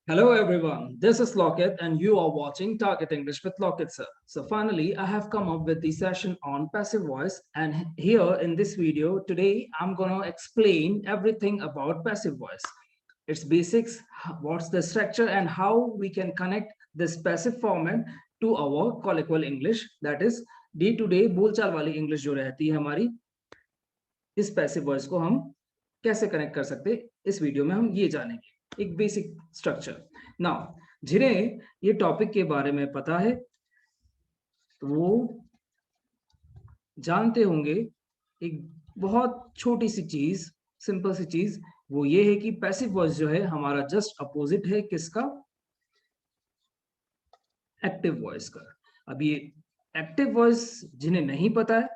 Hello everyone, this is Lockett and you are watching Target English with Lockett sir. So finally, I have come up with the session on passive voice, and here in this video today I'm going to explain everything about passive voice. Its basics, what's the structure and how we can connect this passive format to our colloquial English, that is day to day बोलचाल वाली English जो रहती है हमारी, इस passive voice को हम कैसे कनेक्ट कर सकते हैं। इस वीडियो में हम ये जानेंगे एक बेसिक स्ट्रक्चर। नाउ जिन्हें ये टॉपिक के बारे में पता है तो वो जानते होंगे एक बहुत छोटी सी चीज, सिंपल सी चीज, वो ये है कि पैसिव वॉइस जो है हमारा जस्ट अपोजिट है किसका? एक्टिव वॉइस का। अब ये एक्टिव वॉइस जिन्हें नहीं पता है,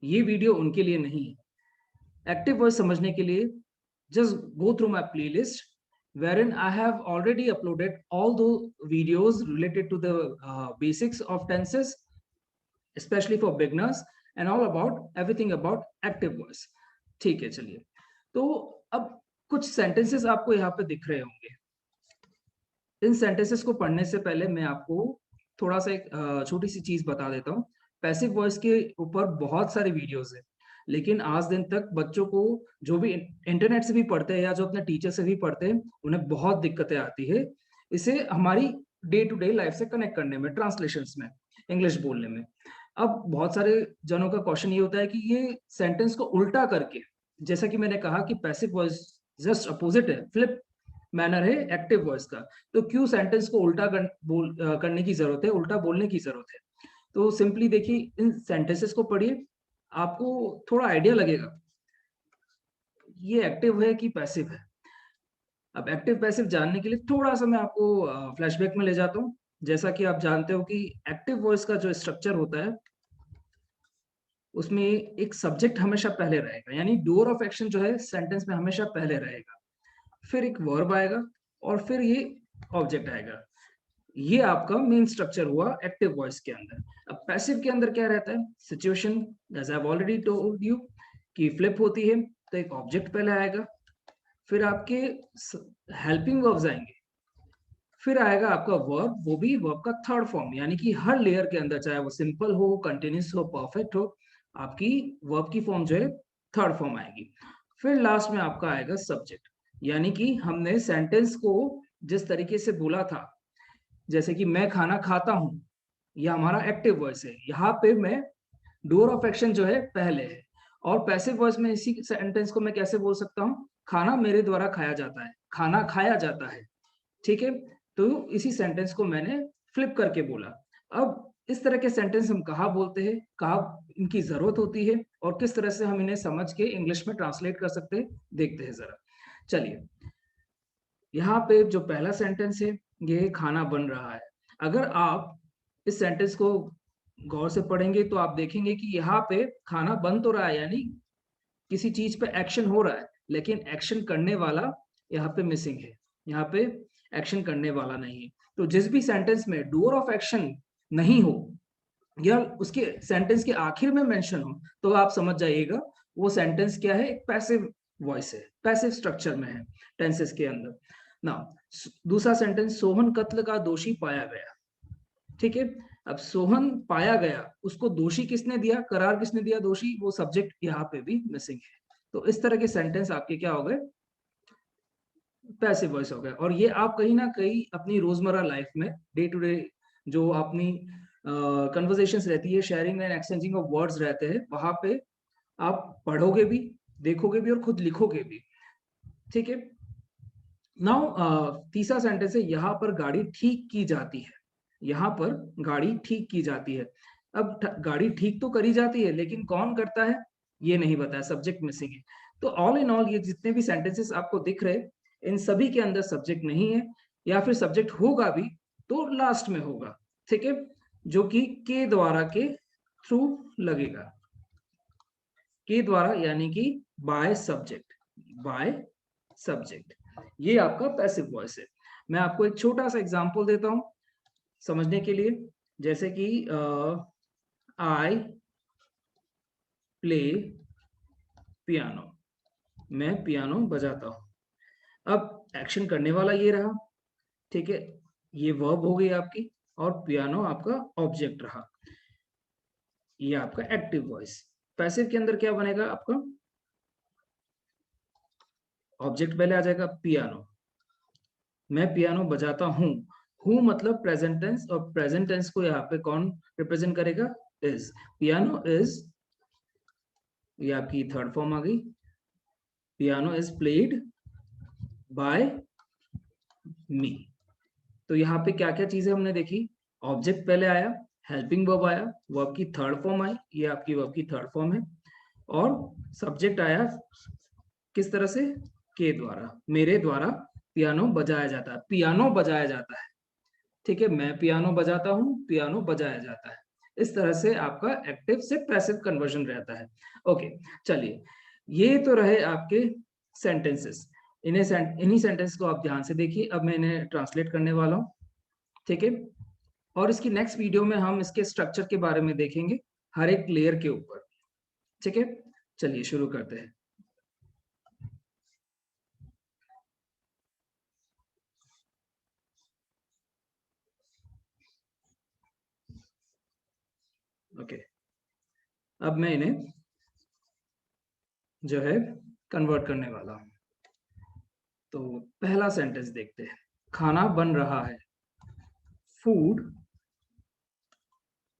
ये वीडियो उनके लिए नहीं है। एक्टिव वॉइस समझने के लिए just go through my playlist wherein I have already uploaded all the videos related to the basics of tenses, especially for beginners, and all about everything about active voice. ठीक है, चलिए। तो अब कुछ sentences आपको यहाँ पे दिख रहे होंगे। इन सेंटेंसेस को पढ़ने से पहले मैं आपको थोड़ा सा एक छोटी सी चीज बता देता हूँ। पैसिव वॉइस के ऊपर बहुत सारे वीडियोस हैं, लेकिन आज दिन तक बच्चों को जो भी इंटरनेट से भी पढ़ते हैं या जो अपने टीचर से भी पढ़ते हैं, उन्हें बहुत दिक्कतें आती है इसे हमारी डे टू डे लाइफ से कनेक्ट करने में, ट्रांसलेशंस में, इंग्लिश बोलने में। अब बहुत सारे जनों का क्वेश्चन ये होता है कि ये सेंटेंस को उल्टा करके, जैसा कि मैंने कहा कि पैसिव वॉइस जस्ट अपोजिट है, फ्लिप मैनर है एक्टिव वॉइस का, तो क्यों सेंटेंस को उल्टा करने की जरूरत है, उल्टा बोलने की जरूरत है? तो सिंपली देखिए, इन सेंटेंसेस को पढ़िए, आपको थोड़ा आइडिया लगेगा ये एक्टिव है कि पैसिव है। अब एक्टिव पैसिव जानने के लिए थोड़ा सा मैं आपको फ्लैशबैक में ले जाता हूँ। जैसा कि आप जानते हो कि एक्टिव वॉइस का जो स्ट्रक्चर होता है उसमें एक सब्जेक्ट हमेशा पहले रहेगा, यानी डोर ऑफ एक्शन जो है सेंटेंस में हमेशा पहले रहेगा, फिर एक वर्ब आएगा और फिर ये ऑब्जेक्ट आएगा। ये आपका मेन स्ट्रक्चर हुआ एक्टिव वॉइस के अंदर। अब पैसिव के अंदर क्या रहता है? Situation, as I have already told you कि फ्लिप होती है तो एक ऑब्जेक्ट पहले आएगा, फिर आपके हेल्पिंग वर्ब्स आएंगे, फिर आएगा आपका वर्ब, वो भी वर्ब का थर्ड फॉर्म, यानी कि हर लेयर के अंदर, चाहे वो सिंपल हो, कंटिन्यूस हो, परफेक्ट हो, आपकी वर्ब की फॉर्म जो है थर्ड फॉर्म आएगी। फिर लास्ट में आपका आएगा सब्जेक्ट, यानी कि हमने सेंटेंस को जिस तरीके से बोला था, जैसे कि मैं खाना खाता हूं, यह हमारा एक्टिव वॉइस है। यहाँ पे मैं डोर ऑफ एक्शन जो है पहले है, और पैसिव वॉइस में इसी सेंटेंस को मैं कैसे बोल सकता हूँ? खाना मेरे द्वारा खाया जाता है, खाना खाया जाता है। ठीक है, तो इसी सेंटेंस को मैंने फ्लिप करके बोला। अब इस तरह के सेंटेंस हम कहाँ बोलते हैं, कहाँ इनकी जरूरत होती है, और किस तरह से हम इन्हें समझ के इंग्लिश में ट्रांसलेट कर सकते हैं, देखते हैं जरा। चलिए, यहाँ पे जो पहला सेंटेंस है, ये खाना बन रहा है। अगर आप इस सेंटेंस को गौर से पढ़ेंगे तो आप देखेंगे कि यहाँ पे खाना बन तो रहा है, यानी किसी चीज पे एक्शन हो रहा है, लेकिन एक्शन करने वाला यहाँ पे मिसिंग है। यहाँ पे एक्शन करने वाला नहीं है। तो जिस भी सेंटेंस में डोर ऑफ एक्शन नहीं हो या उसके सेंटेंस के आखिर में मेंशन हो, तो आप समझ जाइएगा वो सेंटेंस क्या है, एक पैसिव वॉइस है, पैसिव स्ट्रक्चर में है टेंसेस के अंदर। ना दूसरा सेंटेंस, सोहन कत्ल का दोषी पाया गया। ठीक है, अब सोहन पाया गया, उसको दोषी किसने दिया, करार किसने दिया दोषी, वो सब्जेक्ट यहाँ पे भी मिसिंग है। तो इस तरह के सेंटेंस आपके क्या हो गए, पैसिव वॉइस हो गए। और ये आप कहीं ना कहीं अपनी रोजमर्रा लाइफ में, डे टू डे जो अपनी कन्वर्सेशंस रहती है, sharing and exchanging of words रहते हैं, वहां पे आप पढ़ोगे भी, देखोगे भी और खुद लिखोगे भी। ठीक है, नाउ तीसरा सेंटेंस है, यहाँ पर गाड़ी ठीक की जाती है। यहाँ पर गाड़ी ठीक की जाती है। अब गाड़ी ठीक तो करी जाती है, लेकिन कौन करता है ये नहीं बताया, सब्जेक्ट मिसिंग है। तो ऑल इन ऑल ये जितने भी सेंटेंसेस आपको दिख रहे, इन सभी के अंदर सब्जेक्ट नहीं है, या फिर सब्जेक्ट होगा भी तो लास्ट में होगा। ठीक है, जो कि के द्वारा के थ्रू लगेगा, के द्वारा, यानी कि बाय सब्जेक्ट, बाय सब्जेक्ट। ये आपका पैसिव वॉइस है। मैं आपको एक छोटा सा एग्जांपल देता हूं समझने के लिए, जैसे कि आई प्ले पियानो, मैं पियानो बजाता हूं। अब एक्शन करने वाला ये रहा, ठीक है, ये वर्ब हो गई आपकी और पियानो आपका ऑब्जेक्ट रहा। ये आपका एक्टिव वॉइस। पैसिव के अंदर क्या बनेगा आपका, ऑब्जेक्ट पहले आ जाएगा पियानो, मैं पियानो बजाता हूँ, हूँ मतलब प्रेजेंट टेंस, और प्रेजेंट टेंस को यहाँ पे कौन रिप्रेजेंट करेगा, इज। पियानो इज, ये आपकी थर्ड फॉर्म आ गई, पियानो इज प्लेड बाय मी। तो यहाँ पे क्या क्या चीजें हमने देखी, ऑब्जेक्ट पहले आया, हेल्पिंग वर्ब आया, वर्ब की थर्ड फॉर्म आई, ये आपकी वर्ब की थर्ड फॉर्म है, और सब्जेक्ट आया किस तरह से, के द्वारा, मेरे द्वारा पियानो बजाया जाता है, पियानो बजाया जाता है। ठीक है, मैं पियानो बजाता हूँ, पियानो बजाया जाता है। इस तरह से आपका एक्टिव से पैसिव कन्वर्जन रहता है। ओके, चलिए, ये तो रहे आपके सेंटेंसेस। इन्हीं सेंटेंस को आप ध्यान से देखिए। अब मैं इन्हें ट्रांसलेट करने वाला हूँ, ठीक है, और इसकी नेक्स्ट वीडियो में हम इसके स्ट्रक्चर के बारे में देखेंगे, हर एक लेयर के ऊपर। ठीक है, चलिए शुरू करते हैं। ओके, अब मैं इन्हें जो है कन्वर्ट करने वाला हूँ। तो पहला सेंटेंस देखते हैं, खाना बन रहा है, फूड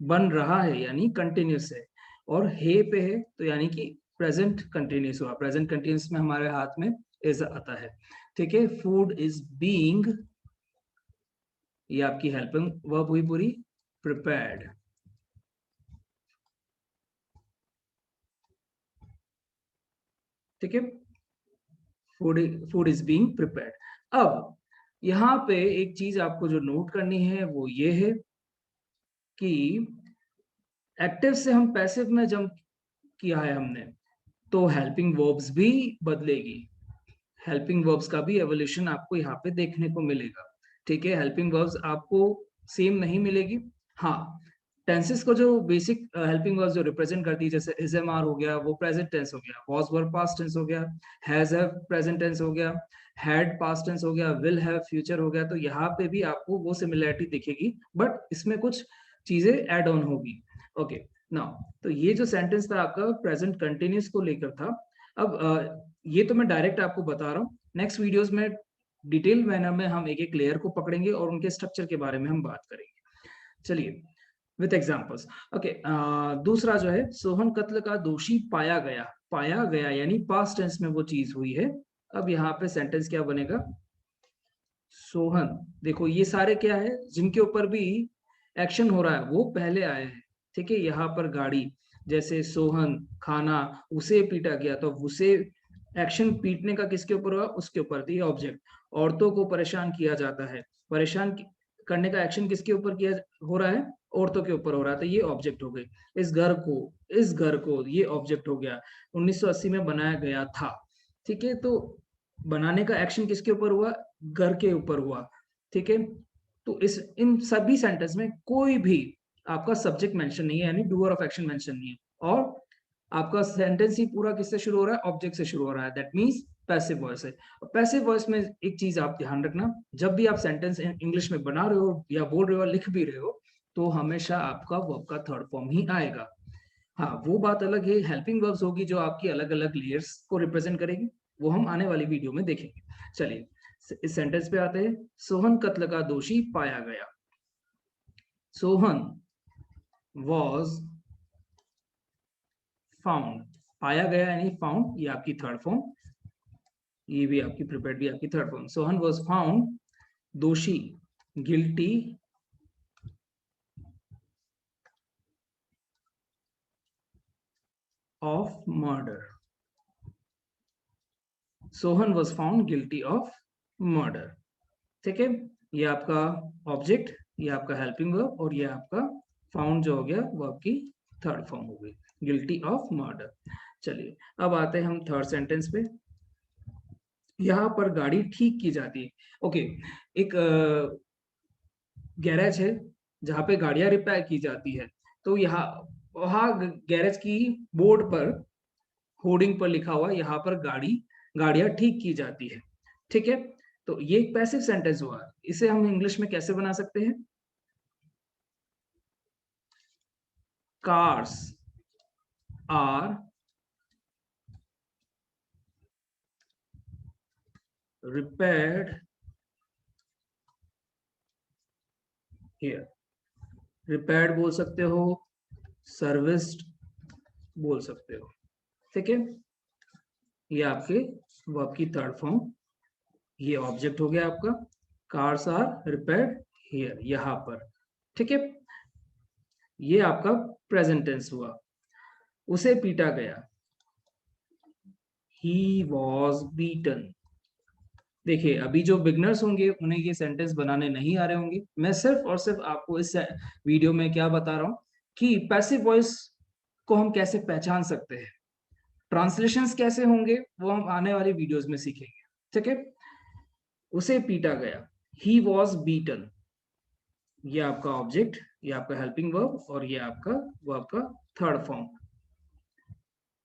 बन रहा है यानी कंटिन्यूस है, और हे पे है तो यानी कि प्रेजेंट कंटिन्यूस हुआ। प्रेजेंट कंटिन्यूस में हमारे हाथ में इज आता है। ठीक है, फूड इज बीइंग, ये आपकी हेल्पिंग वर्ब हुई पूरी, प्रिपेयर्ड। ठीक है, फूड इज बीइंग प्रिपेयर्ड। अब यहाँ पे एक चीज आपको जो नोट करनी है वो ये है कि एक्टिव से हम पैसिव में जंप किया है हमने, तो हेल्पिंग वर्ब्स भी बदलेगी, हेल्पिंग वर्ब्स का भी एवोल्यूशन आपको यहाँ पे देखने को मिलेगा। ठीक है, हेल्पिंग वर्ब्स आपको सेम नहीं मिलेगी। हाँ, टेंसेस को जो बेसिक हेल्पिंग वर्ब्स जो रिप्रेजेंट करती है, जैसे इज एम आर हो गया, वो प्रेजेंट टेंस हो गया, वॉज वर पास्ट टेंस हो गया, हैज हैव प्रेजेंट टेंस हो गया, हैड पास्ट टेंस हो गया, विल हैव फ्यूचर हो गया। तो यहाँ पे भी आपको वो सिमिलरिटी दिखेगी, बट इसमें कुछ चीजें एड ऑन होगी। ओके, नाउ तो ये जो सेंटेंस था आपका प्रेजेंट कंटिन्यूस को लेकर था। अब ये तो मैं डायरेक्ट आपको बता रहा हूँ, नेक्स्ट वीडियोस में डिटेल मैनर में हम एक एक लेयर को पकड़ेंगे और उनके स्ट्रक्चर के बारे में हम बात करेंगे। चलिए विथ एग्जांपल्स। ओके, दूसरा जो है, सोहन कत्ल का दोषी पाया गया, पाया गया यानी पास्ट टेंस में वो चीज हुई है। अब यहाँ पे सेंटेंस क्या बनेगा, सोहन, देखो ये सारे क्या है जिनके ऊपर भी एक्शन हो रहा है वो पहले आए हैं। ठीक है, यहाँ पर गाड़ी, जैसे सोहन खाना, उसे पीटा गया, तो उसे एक्शन पीटने का किसके ऊपर हुआ, उसके ऊपर, तो ये ऑब्जेक्ट। औरतों को परेशान किया जाता है, करने का एक्शन किसके ऊपर किया हो रहा है, औरतों के ऊपर हो रहा है, तो ये ऑब्जेक्ट हो गई। इस घर को ये ऑब्जेक्ट हो गया, 1980 में बनाया गया था। ठीक है, तो बनाने का एक्शन किसके ऊपर हुआ, घर के ऊपर हुआ। ठीक है, तो इस इन सभी सेंटेंस में कोई भी आपका सब्जेक्ट मेंशन नहीं है, यानी डूअर ऑफ एक्शन मेंशन नहीं है, और आपका सेंटेंस ही पूरा किससे शुरू हो रहा है, ऑब्जेक्ट से शुरू हो रहा है, दैट मींस पैसिव वॉइस है। पैसिव वॉइस में एक चीज आप ध्यान रखना, जब भी आप सेंटेंस इंग्लिश में बना रहे हो या बोल रहे हो, लिख भी रहे हो, तो हमेशा आपका वर्ब का थर्ड फॉर्म ही आएगा। हाँ, वो बात अलग है, हेल्पिंग वर्ब्स होगी जो आपकी अलग अलग लेयर्स को रिप्रेजेंट करेगी, वो हम आने वाली वीडियो में देखेंगे। चलिए इस सेंटेंस पे आते हैं, सोहन कत्ल का दोषी पाया गया। सोहन वॉज फाउंड, पाया गया यानी फाउंड, ये आपकी थर्ड फॉर्म, ये भी आपकी प्रिपेयर्ड भी आपकी third form. Sohan was found दोषी, guilty of murder, Sohan was found guilty of murder. ठीक है, ये आपका ऑब्जेक्ट, ये आपका हेल्पिंग वर्ब, और ये आपका फाउंड जो हो गया वो आपकी थर्ड फॉर्म हो गई, गिल्टी ऑफ मर्डर। चलिए अब आते हैं हम थर्ड सेंटेंस पे। यहाँ पर गाड़ी ठीक की जाती है। ओके, एक गैरेज है जहाँ पे गाड़ियां रिपेयर की जाती है, तो यहाँ वहाँ गैरेज की बोर्ड पर, होर्डिंग पर लिखा हुआ, यहाँ पर गाड़ियां ठीक की जाती है। ठीक है, तो ये एक पैसिव सेंटेंस हुआ, इसे हम इंग्लिश में कैसे बना सकते हैं? Cars are repaired here. repaired बोल सकते हो, सर्विस्ड बोल सकते हो, ठीक है। ये आपके वर्ब की थर्ड फॉर्म, ये ऑब्जेक्ट हो गया आपका, कार्स आर रिपेयर्ड हियर, यहां पर, ठीक है। ये आपका प्रेजेंट टेंस हुआ। उसे पीटा गया, he was beaten। देखिए, अभी जो बिगनर्स होंगे उन्हें ये सेंटेंस बनाने नहीं आ रहे होंगे। मैं सिर्फ और सिर्फ आपको इस वीडियो में क्या बता रहा हूं कि पैसिव वॉइस को हम कैसे पहचान सकते हैं, ट्रांसलेशंस कैसे होंगे वो हम आने वाली वीडियोस में सीखेंगे, ठीक है। उसे पीटा गया, ही वॉज बीटन, ये आपका ऑब्जेक्ट, ये आपका हेल्पिंग वर्ब और ये आपका वर्ब का थर्ड फॉर्म।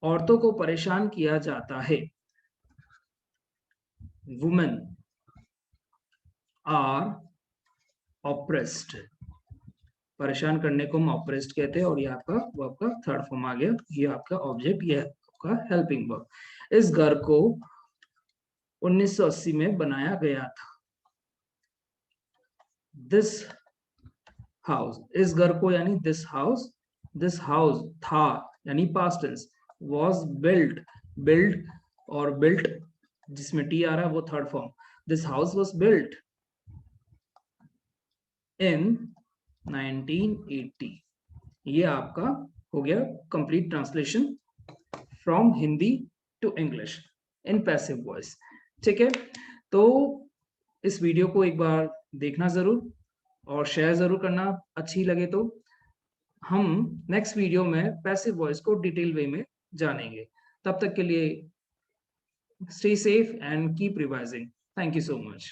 औरतों को परेशान किया जाता है, वुमेन आर ऑप्रेस्ड, परेशान करने को हम ऑप्रेस्ड कहते हैं और ये आपका वर्ब का थर्ड फॉर्म आ गया, ये आपका ऑब्जेक्ट, ये आपका हेल्पिंग वर्ब। इस घर को 1980 में बनाया गया था, दिस हाउस, इस घर को यानी दिस हाउस था यानी past tense, was built, build और बिल्ट जिसमें टी आ रहा है वो third form, this house was built in 1980। ये आपका हो गया complete translation from Hindi to English in passive voice, ठीक है। तो इस वीडियो को एक बार देखना जरूर और शेयर जरूर करना, अच्छी लगे तो। हम नेक्स्ट वीडियो में पैसिव वॉइस को डिटेल वे में जानेंगे। तब तक के लिए stay safe and keep revising. Thank you so much.